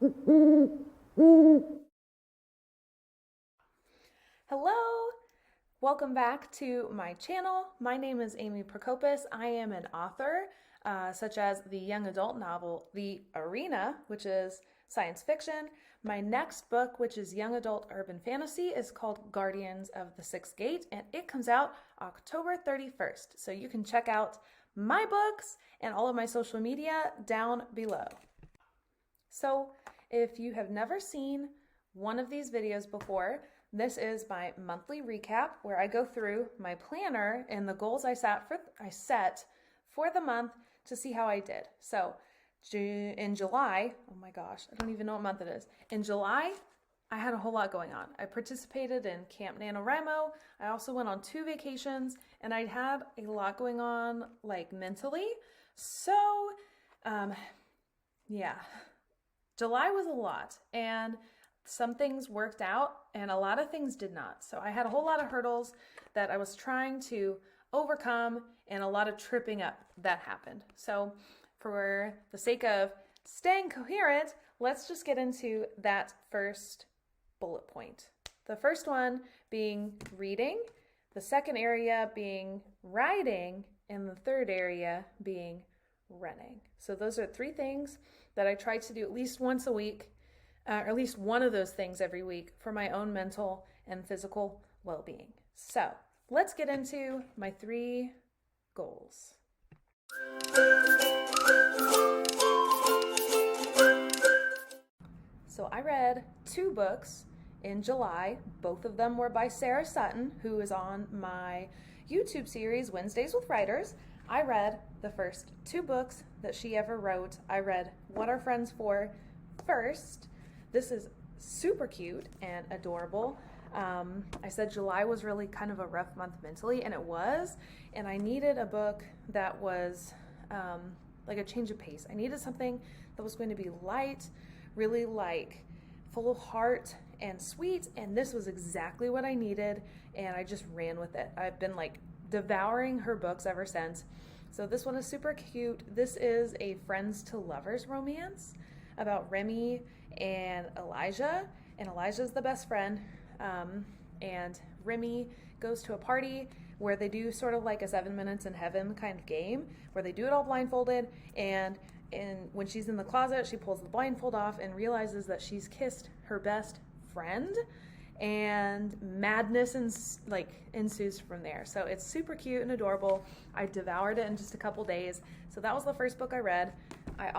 Hello, welcome back to my channel. My name is Amy Prokopis. I am an author, such as the young adult novel, The Arena, which is science fiction. My next book, which is young adult urban fantasy, is called Guardians of the Sixth Gate, and it comes out October 31st. So you can check out my books and all of my social media down below. So if you have never seen one of these videos before, this is my monthly recap where I go through my planner and the goals I set for the month to see how I did. So in July, oh my gosh, I don't even know what month it is. In July, I had a whole lot going on. I participated in Camp NaNoWriMo. I also went on 2 vacations, and I had a lot going on, like, mentally. So, yeah, July was a lot, and some things worked out and a lot of things did not. So I had a whole lot of hurdles that I was trying to overcome and a lot of tripping up that happened. So for the sake of staying coherent, let's just get into that first bullet point. The first one being reading, the second area being writing, and the third area being running. So those are 3 things that I try to do at least once a week, or at least one of those things every week for my own mental and physical well-being. So let's get into my 3 goals. So I read 2 books in July. Both of them were by Sarah Sutton, who is on my YouTube series, Wednesdays with Writers. I read the first 2 books that she ever wrote. I read What Are Friends For first. This is super cute and adorable. I said July was really kind of a rough month mentally, and it was. And I needed a book that was like a change of pace. I needed something that was going to be light, really like full of heart and sweet, and this was exactly what I needed, and I just ran with it. I've been like devouring her books ever since. So this one is super cute. This is a friends to lovers romance about Remy and Elijah, and Elijah's the best friend, and Remy goes to a party where they do sort of like a 7 minutes in heaven kind of game where they do it all blindfolded, and when she's in the closet, she pulls the blindfold off and realizes that she's kissed her best friend, and madness ensues from there. So it's super cute and adorable. I devoured it in just a couple days. So that was the first book I read. I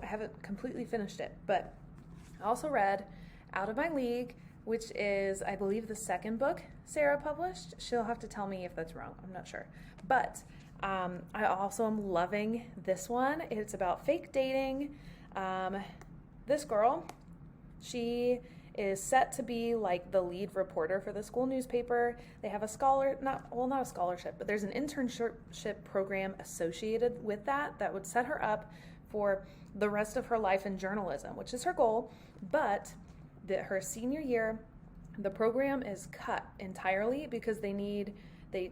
haven't completely finished it, but I also read Out of My League, which is, I believe, the second book Sarah published. She'll have to tell me if that's wrong. I'm not sure. But I also am loving this one. It's about fake dating. This girl, she is set to be like the lead reporter for the school newspaper. They have not a scholarship, but there's an internship program associated with that would set her up for the rest of her life in journalism, which is her goal. But her senior year, the program is cut entirely because they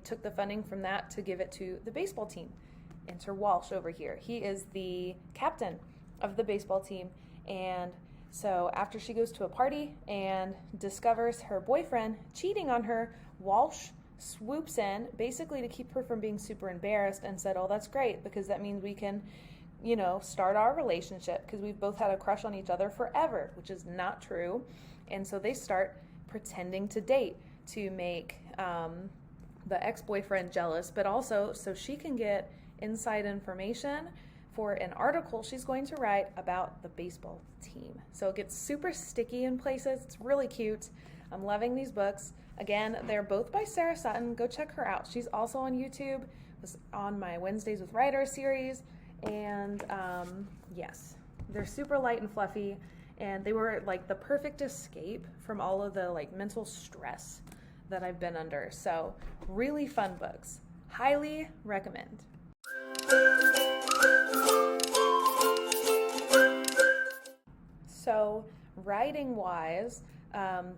took the funding from that to give it to the baseball team. Enter Walsh over here. He is the captain of the baseball team, and so after she goes to a party and discovers her boyfriend cheating on her, Walsh swoops in basically to keep her from being super embarrassed and said, "Oh, that's great, because that means we can, start our relationship, because we've both had a crush on each other forever," which is not true. And so they start pretending to date to make the ex-boyfriend jealous, but also so she can get inside information for an article she's going to write about the baseball team. So it gets super sticky in places. It's really cute. I'm loving these books. Again, they're both by Sarah Sutton. Go check her out. She's also on YouTube. Was on my Wednesdays with Writers series. And yes, they're super light and fluffy. And they were like the perfect escape from all of the like mental stress that I've been under. So really fun books. Highly recommend. So writing wise,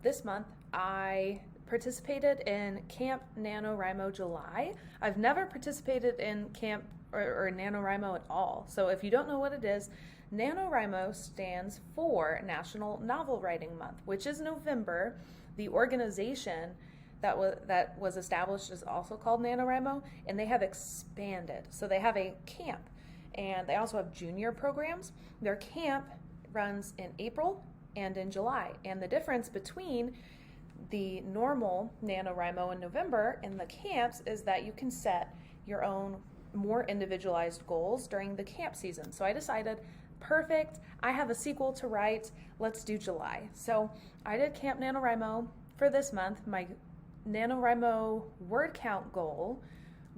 this month I participated in Camp NaNoWriMo July. I've never participated in Camp or NaNoWriMo at all. So if you don't know what it is, NaNoWriMo stands for National Novel Writing Month, which is November. The organization that was established is also called NaNoWriMo, and they have expanded. So they have a camp, and they also have junior programs. Their camp runs in April and in July, and the difference between the normal NaNoWriMo in November and the camps is that you can set your own more individualized goals during the camp season. So I decided, perfect, I have a sequel to write, let's do July. So I did Camp NaNoWriMo for this month. My NaNoWriMo word count goal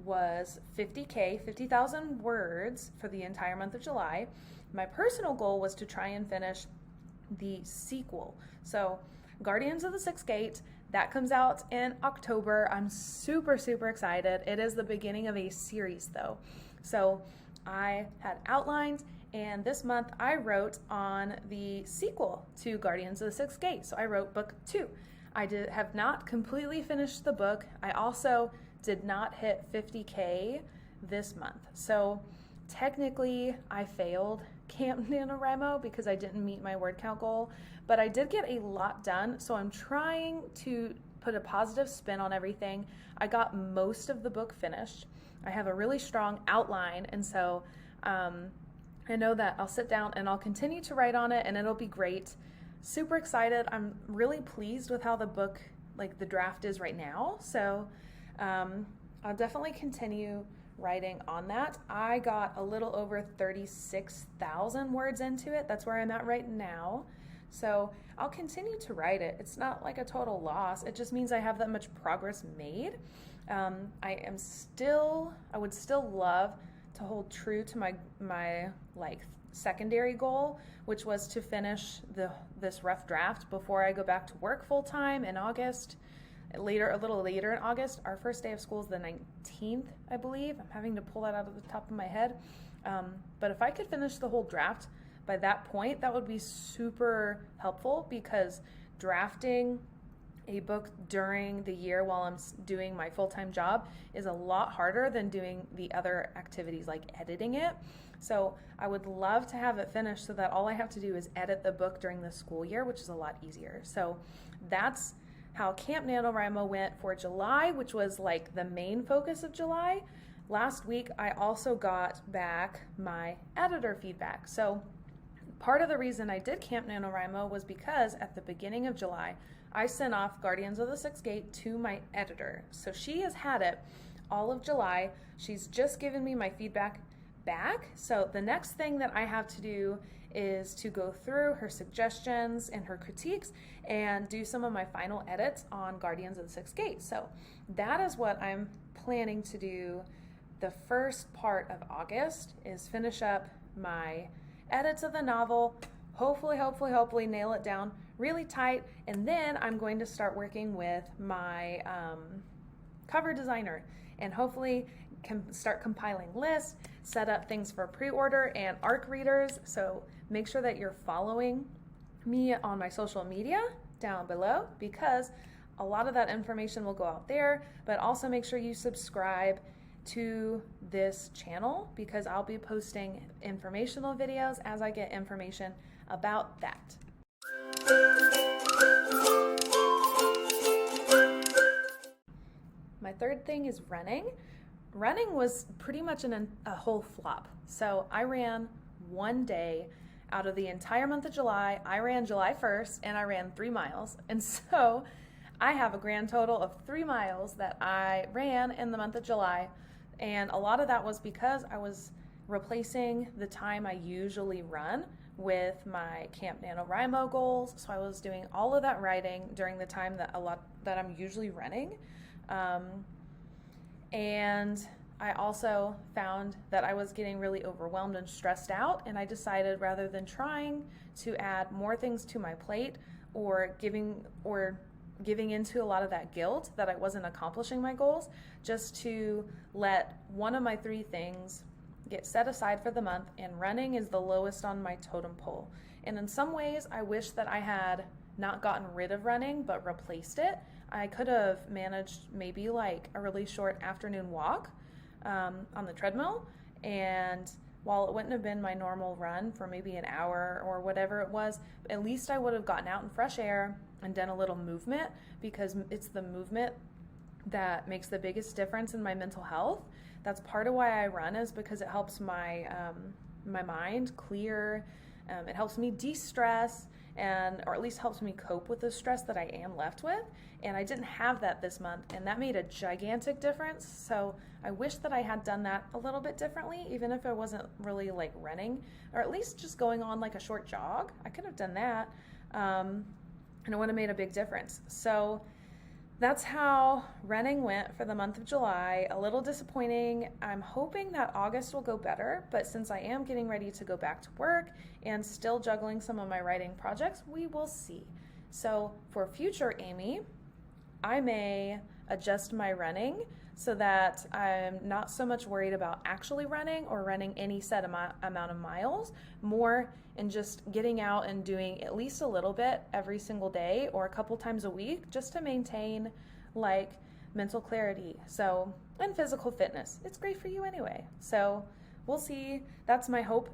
was 50,000 words for the entire month of July. My personal goal was to try and finish the sequel. So Guardians of the Sixth Gate, that comes out in October. I'm super, super excited. It is the beginning of a series though. So I had outlined, and this month I wrote on the sequel to Guardians of the Sixth Gate. So I wrote book 2. I have not completely finished the book. I also did not hit 50K this month. So technically I failed Camp NaNoWriMo because I didn't meet my word count goal, but I did get a lot done. So I'm trying to put a positive spin on everything. I got most of the book finished. I have a really strong outline, and so I know that I'll sit down and I'll continue to write on it, and it'll be great. Super excited. I'm really pleased with how the book, like the draft is right now. So I'll definitely continue writing on that. I got a little over 36,000 words into it. That's where I'm at right now. So I'll continue to write it. It's not like a total loss. It just means I have that much progress made. I would still love to hold true to my like secondary goal, which was to finish this rough draft before I go back to work full time in August. A little later in August. Our first day of school is the 19th, I believe. I'm having to pull that out of the top of my head. But if I could finish the whole draft by that point, that would be super helpful, because drafting a book during the year while I'm doing my full-time job is a lot harder than doing the other activities like editing it. So I would love to have it finished so that all I have to do is edit the book during the school year, which is a lot easier. So that's how Camp NaNoWriMo went for July, which was like the main focus of July. Last week, I also got back my editor feedback. So part of the reason I did Camp NaNoWriMo was because at the beginning of July, I sent off Guardians of the Sixth Gate to my editor. So she has had it all of July. She's just given me my feedback back. So the next thing that I have to do is to go through her suggestions and her critiques and do some of my final edits on Guardians of the Sixth Gate. So that is what I'm planning to do. The first part of August is finish up my edits of the novel, hopefully nail it down really tight, and then I'm going to start working with my cover designer and hopefully start compiling lists, set up things for pre-order and ARC readers. So make sure that you're following me on my social media down below, because a lot of that information will go out there, but also make sure you subscribe to this channel, because I'll be posting informational videos as I get information about that. My third thing is running. Running was pretty much a whole flop. So I ran one day out of the entire month of July. I ran July 1st and I ran 3 miles. And so I have a grand total of 3 miles that I ran in the month of July. And a lot of that was because I was replacing the time I usually run with my Camp NaNoWriMo goals. So I was doing all of that writing during the time that I'm usually running. And I also found that I was getting really overwhelmed and stressed out, and I decided, rather than trying to add more things to my plate or giving into a lot of that guilt that I wasn't accomplishing my goals, just to let one of my 3 things get set aside for the month. And running is the lowest on my totem pole. And in some ways, I wish that I had not gotten rid of running, but replaced it. I could have managed maybe like a really short afternoon walk on the treadmill and while it wouldn't have been my normal run for maybe an hour or whatever it was, at least I would have gotten out in fresh air and done a little movement, because it's the movement that makes the biggest difference in my mental health. That's part of why I run, is because it helps my mind clear. It helps me de-stress, or at least helps me cope with the stress that I am left with. And I didn't have that this month, and that made a gigantic difference. So I wish that I had done that a little bit differently, even if I wasn't really like running, or at least just going on like a short jog. I could have done that, and it would have made a big difference. So that's how running went for the month of July. A little disappointing. I'm hoping that August will go better, but since I am getting ready to go back to work and still juggling some of my writing projects, we will see. So for future Amy, I may adjust my running so that I'm not so much worried about actually running or running any set amount of miles, more in just getting out and doing at least a little bit every single day or a couple times a week, just to maintain like mental clarity. So, and physical fitness. It's great for you anyway. So we'll see. That's my hope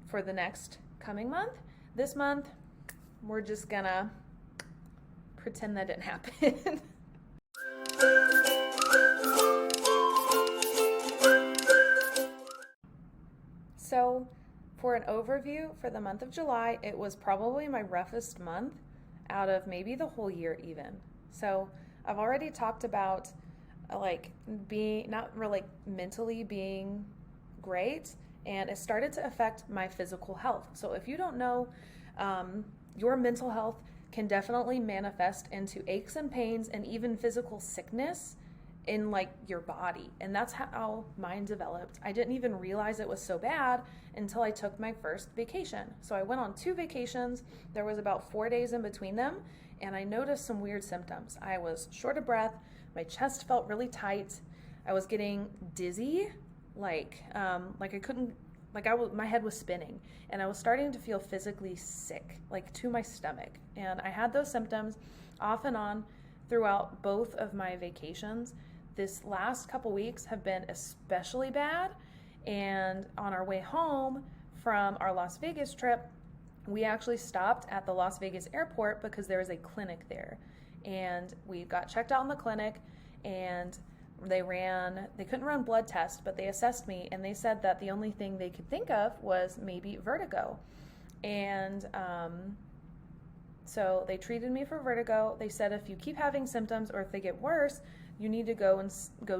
for the next coming month. This month, we're just gonna pretend that didn't happen. So for an overview for the month of July, it was probably my roughest month out of maybe the whole year even. So I've already talked about like being not really mentally being great, and it started to affect my physical health. So if you don't know, your mental health can definitely manifest into aches and pains and even physical sickness in like your body. And that's how mine developed. I didn't even realize it was so bad until I took my first vacation. So I went on 2 vacations. There was about 4 days in between them, and I noticed some weird symptoms. I was short of breath. My chest felt really tight. I was getting dizzy, like I couldn't, my head was spinning, and I was starting to feel physically sick, like to my stomach. And I had those symptoms off and on throughout both of my vacations. This last couple weeks have been especially bad, and on our way home from our Las Vegas trip, we actually stopped at the Las Vegas airport because there was a clinic there, and we got checked out in the clinic, and they couldn't run blood tests, but they assessed me, and they said that the only thing they could think of was maybe vertigo. And so they treated me for vertigo. They said if you keep having symptoms or if they get worse, you need to go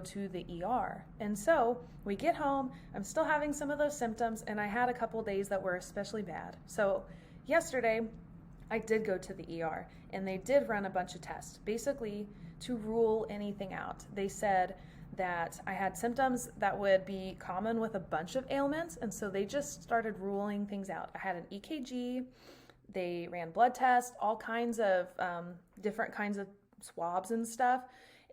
to the ER. And so we get home, I'm still having some of those symptoms, and I had a couple days that were especially bad. So yesterday I did go to the ER, and they did run a bunch of tests, basically to rule anything out. They said that I had symptoms that would be common with a bunch of ailments, and so they just started ruling things out. I had an EKG, they ran blood tests, all kinds of different kinds of swabs and stuff,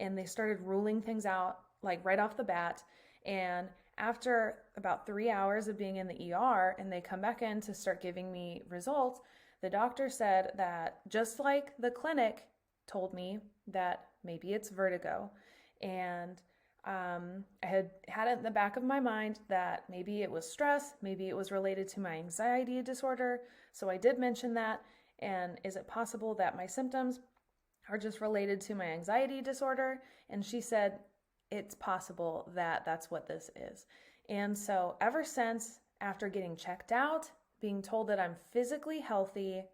and they started ruling things out like right off the bat. And after about 3 hours of being in the ER, and they come back in to start giving me results, the doctor said that just like the clinic told me that maybe it's vertigo, and I had it in the back of my mind that maybe it was stress, maybe it was related to my anxiety disorder. So I did mention that, and is it possible that my symptoms are just related to my anxiety disorder? And she said it's possible that that's what this is. And so ever since, after getting checked out, being told that I'm physically healthy,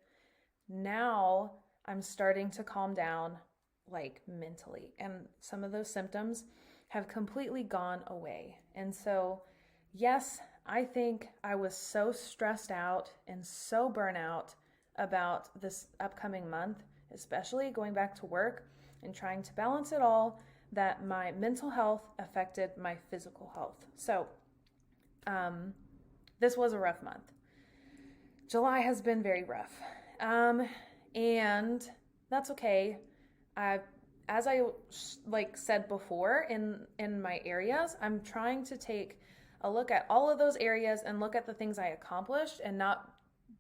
now I'm starting to calm down like mentally, and some of those symptoms have completely gone away. And so yes, I think I was so stressed out and so burnout about this upcoming month, especially going back to work and trying to balance it all, that my mental health affected my physical health. So this was a rough month. July has been very rough, and that's okay. As I said before, in my areas, I'm trying to take a look at all of those areas and look at the things I accomplished, and not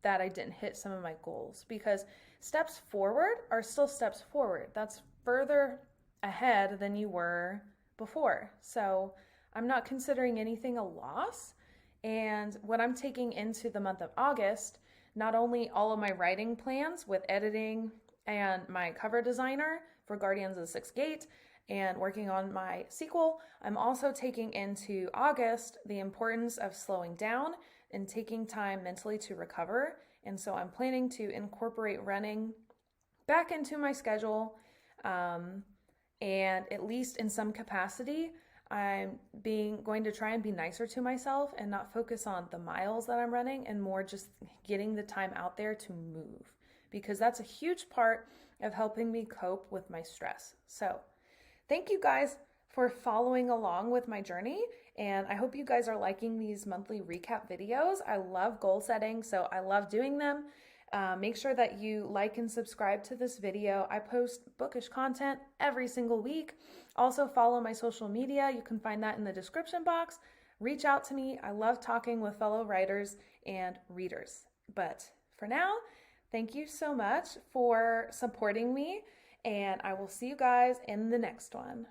that I didn't hit some of my goals, because steps forward are still steps forward. That's further ahead than you were before. So I'm not considering anything a loss. And what I'm taking into the month of August, not only all of my writing plans with editing and my cover designer for Guardians of the Sixth Gate and working on my sequel, I'm also taking into August the importance of slowing down and taking time mentally to recover. And so I'm planning to incorporate running back into my schedule, and at least in some capacity, I'm going to try and be nicer to myself and not focus on the miles that I'm running and more just getting the time out there to move, because that's a huge part of helping me cope with my stress. So thank you guys for following along with my journey, and I hope you guys are liking these monthly recap videos. I love goal setting, so I love doing them. Make sure that you like and subscribe to this video. I post bookish content every single week. Also follow my social media. You can find that in the description box. Reach out to me. I love talking with fellow writers and readers. But for now, thank you so much for supporting me, and I will see you guys in the next one.